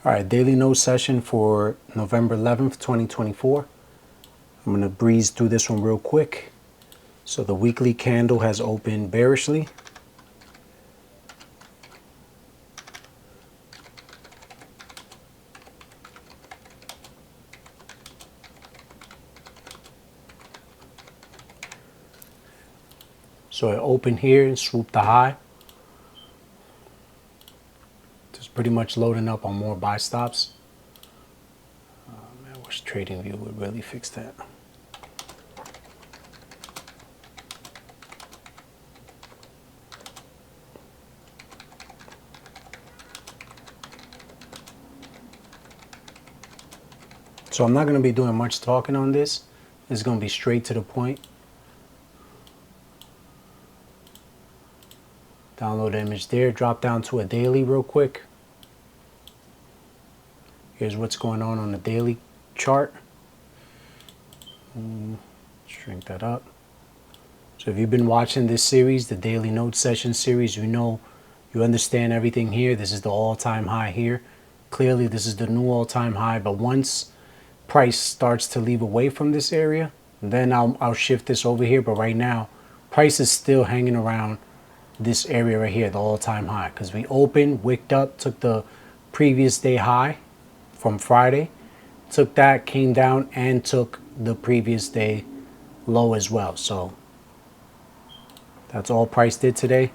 All right, daily note session for November 11th, 2024. I'm going to breeze through this one real quick. So the weekly candle has opened bearishly. So it opened here and swooped the high. Just pretty much loading up on more buy stops. I wish TradingView would really fix that. So I'm not going to be doing much talking on this. It's going to be straight to the point. Download the image there. Drop down to a daily real quick. Here's what's going on the daily chart. Shrink that up. So if you've been watching this series, the daily note session series, you understand everything here. This is the all-time high here. Clearly, this is the new all-time high. But once price starts to leave away from this area, then I'll shift this over here. But right now, price is still hanging around this area right here, the all-time high, because we opened, wicked up, took the previous day high from Friday, took that, came down, and took the previous day low as well. So that's all price did today.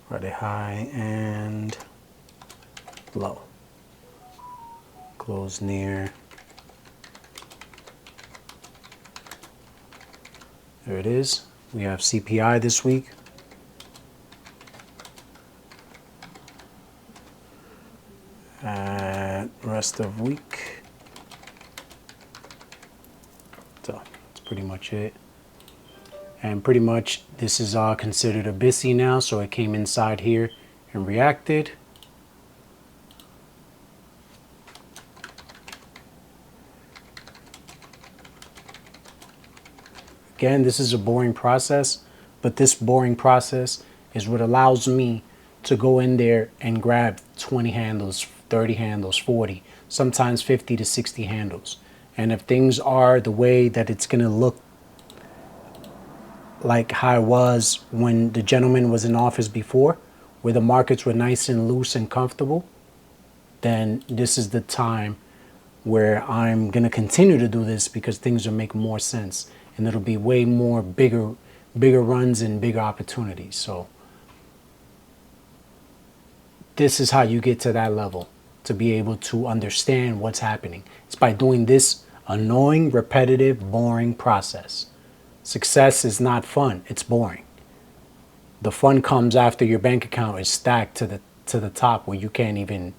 Friday high and low. Close near. There it is. We have CPI this week. Rest of week. So that's pretty much it. And pretty much this is considered a BISI now, so it came inside here and reacted. Again, this is a boring process, but this boring process is what allows me to go in there and grab 20 handles, 30 handles, 40, sometimes 50 to 60 handles. And if things are the way that it's going to look like how it was when the gentleman was in office before, where the markets were nice and loose and comfortable, then this is the time where I'm going to continue to do this, because things will make more sense and it'll be way more bigger runs and bigger opportunities. So this is how you get to that level, to be able to understand what's happening. It's by doing this annoying, repetitive, boring process. Success is not fun, it's boring. The fun comes after your bank account is stacked to the top, where you can't even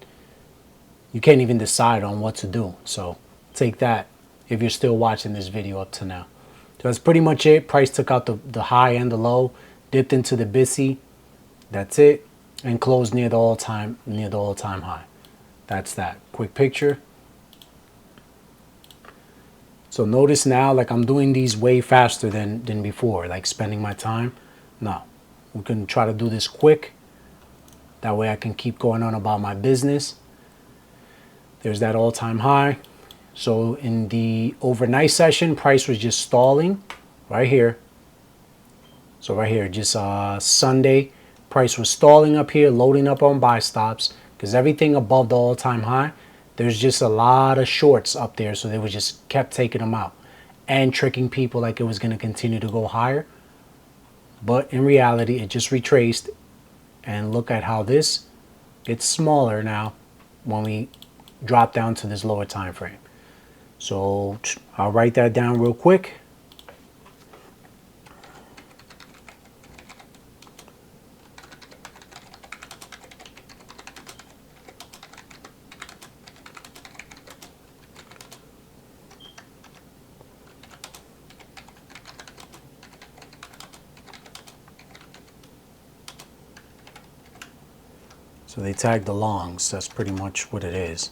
decide on what to do. So take that if you're still watching this video up to now. So that's pretty much it. Price took out the high and the low, dipped into the BISI. That's it, and closed near the all-time high. That's that. Quick picture. So notice now, like, I'm doing these way faster than before, like spending my time. No, we can try to do this quick. That way I can keep going on about my business. There's that all-time high. So in the overnight session, price was just stalling right here. So right here, just Sunday, price was stalling up here, loading up on buy stops, because everything above the all-time high, there's just a lot of shorts up there. So they was just kept taking them out and tricking people like it was going to continue to go higher. But in reality, it just retraced. And look at how this gets smaller now when we drop down to this lower time frame. So I'll write that down real quick. So they tagged the longs. That's pretty much what it is.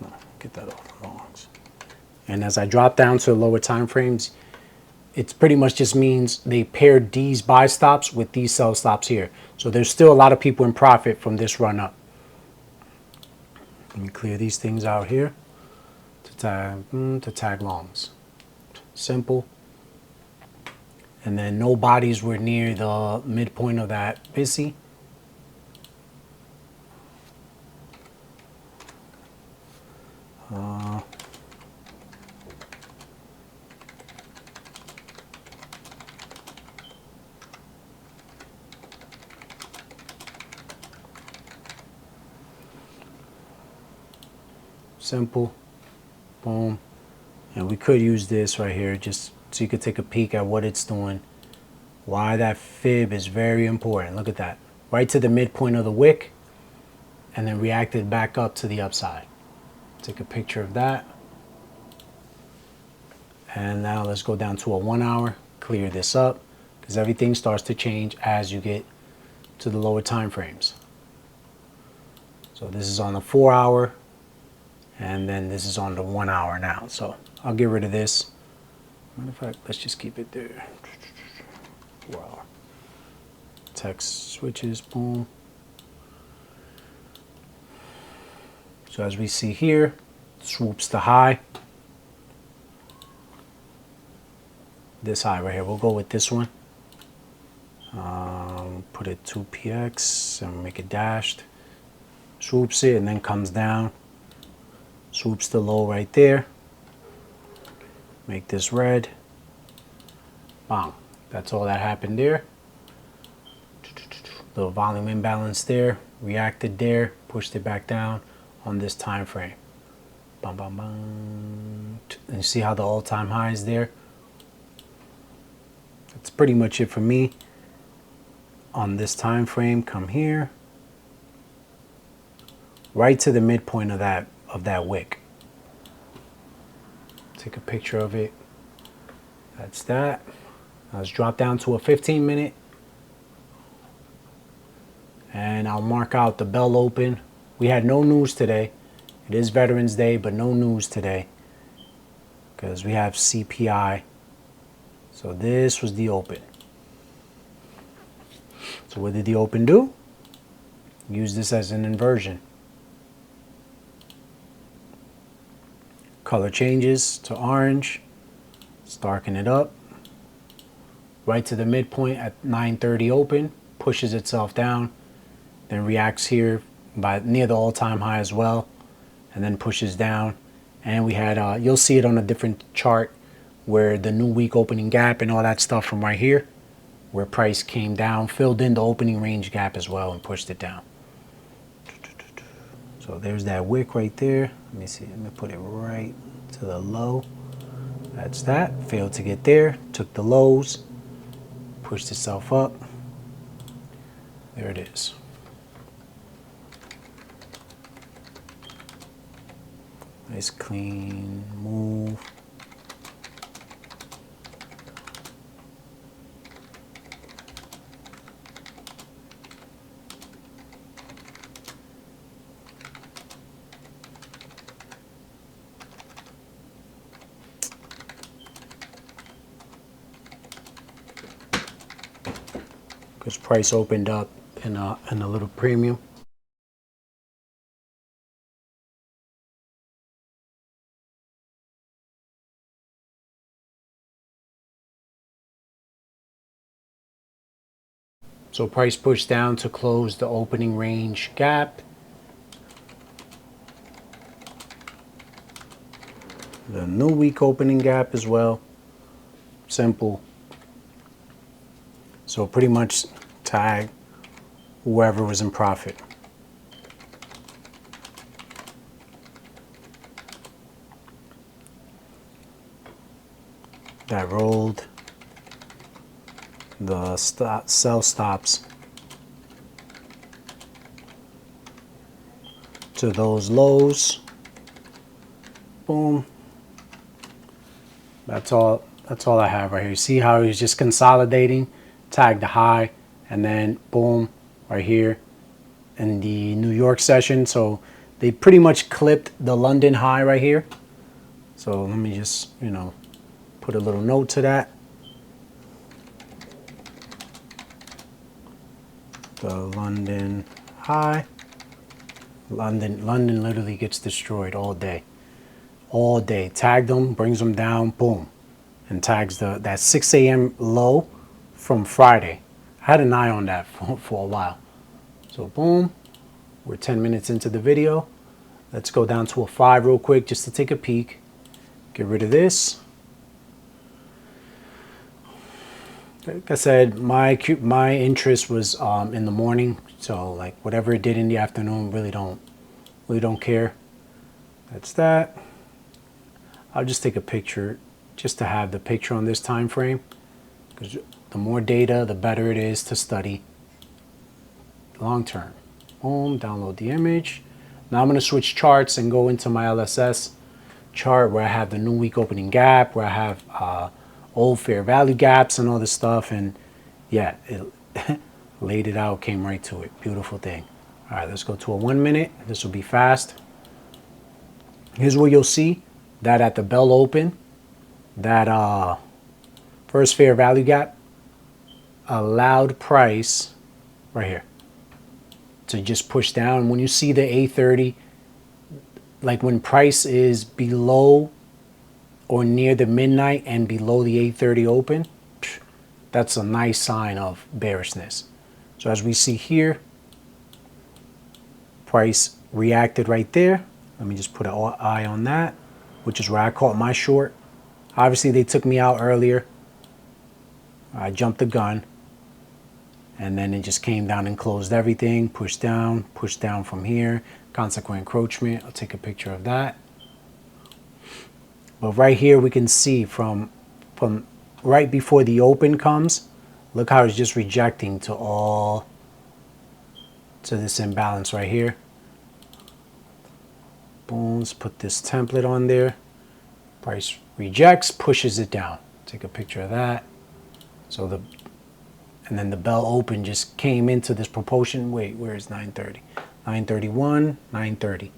No, get that off the longs. And as I drop down to the lower time frames, it pretty much just means they paired these buy stops with these sell stops here. So there's still a lot of people in profit from this run up. Let me clear these things out here to tag longs. Simple. And then no bodies were near the midpoint of that BISI. Simple. Boom. And we could use this right here just so you could take a peek at what it's doing. Why that fib is very important. Look at that. Right to the midpoint of the wick and then reacted back up to the upside. Take a picture of that. And now let's go down to a 1 hour, clear this up because everything starts to change as you get to the lower time frames. So this is on the 4 hour and then this is on the 1 hour now. So I'll get rid of this. Matter of fact, let's just keep it there. 4 hour. Text switches, boom. So as we see here, swoops the high. This high right here, we'll go with this one. Put it 2px and make it dashed. Swoops it and then comes down. Swoops the low right there. Make this red. Bang. That's all that happened there. Little volume imbalance there. Reacted there. Pushed it back down on this time frame. Bam, bam, bam. And you see how the all-time high is there? That's pretty much it for me. On this time frame, come here. Right to the midpoint of that wick. Take a picture of it. That's that. Now let's drop down to a 15-minute. And I'll mark out the bell open. We had no news today. It is Veterans Day, but no news today because we have CPI. So this was the open. So what did the open do? Use this as an inversion. Color changes to orange. Let's darken it up. Right to the midpoint at 9:30 open. Pushes itself down. Then reacts here by near the all-time high as well. And then pushes down. And we had, you'll see it on a different chart where the new week opening gap and all that stuff from right here, where price came down, filled in the opening range gap as well and pushed it down. So there's that wick right there. Let me see, let me put it right to the low. That's that, failed to get there, took the lows, pushed itself up. There it is. Nice clean move. Because price opened up in a little premium. So price pushed down to close the opening range gap. The new week opening gap as well. Simple. So pretty much tag whoever was in profit. That rolled the sell stops to those lows. Boom. That's all I have right here. See how he's just consolidating, tag the high, and then boom, right here in the New York session. So they pretty much clipped the London high right here. So let me just, you know, put a little note to that. The London high. London literally gets destroyed all day. All day. Tagged them, brings them down, boom. And tags that 6 a.m. low from Friday. I had an eye on that for a while. So boom, we're 10 minutes into the video. Let's go down to a 5 real quick just to take a peek. Get rid of this. Like I said, my interest was in the morning. So like whatever it did in the afternoon, really don't care. That's that. I'll just take a picture just to have the picture on this time frame, because the more data, the better it is to study long term. Boom, download the image. Now I'm going to switch charts and go into my LSS chart where I have the new week opening gap, where I have old fair value gaps and all this stuff. And yeah, it laid it out, came right to it. Beautiful thing. All right, let's go to a 1 minute. This will be fast. Here's where you'll see that at the bell open, that first fair value gap allowed price right here to just push down. When you see the 830, like when price is below or near the midnight and below the 830 open, that's a nice sign of bearishness. So as we see here, price reacted right there. Let me just put an eye on that, which is where I caught my short. Obviously, they took me out earlier. I jumped the gun. And then it just came down and closed everything, pushed down from here. Consequent encroachment. I'll take a picture of that. But right here, we can see from right before the open comes, look how it's just rejecting to this imbalance right here. Boom, let's put this template on there. Price rejects, pushes it down. Take a picture of that. So and then the bell open just came into this proportion. Wait, where is 930? 931, 930.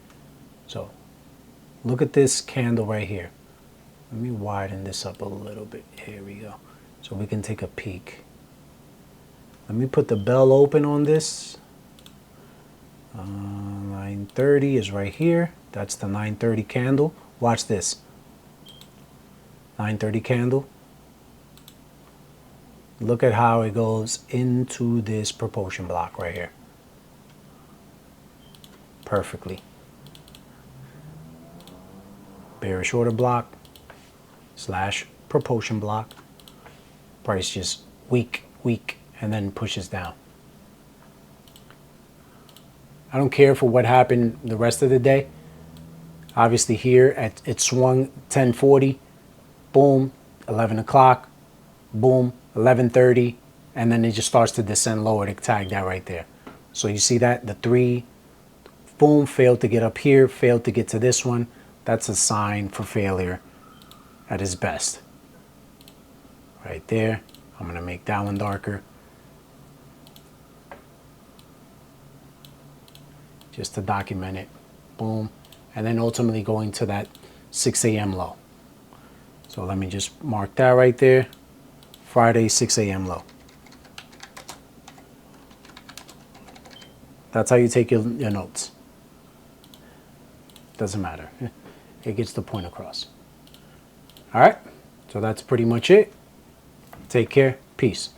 So look at this candle right here. Let me widen this up a little bit. Here we go. So we can take a peek. Let me put the bell open on this. 930 is right here. That's the 930 candle. Watch this. 930 candle. Look at how it goes into this proportion block right here. Perfectly. Bearish order block / proportion block. Price just weak, and then pushes down. I don't care for what happened the rest of the day. Obviously here, it swung 1040, boom, 11 o'clock, boom, 11:30, and then it just starts to descend lower. To tag that right there. So you see that the 3, boom, failed to get up here, failed to get to this one. That's a sign for failure at its best. Right there. I'm gonna make that one darker, just to document it. Boom, and then ultimately going to that 6 a.m. low. So let me just mark that right there. Friday, 6 a.m. low. That's how you take your notes. Doesn't matter. It gets the point across. All right. So that's pretty much it. Take care. Peace.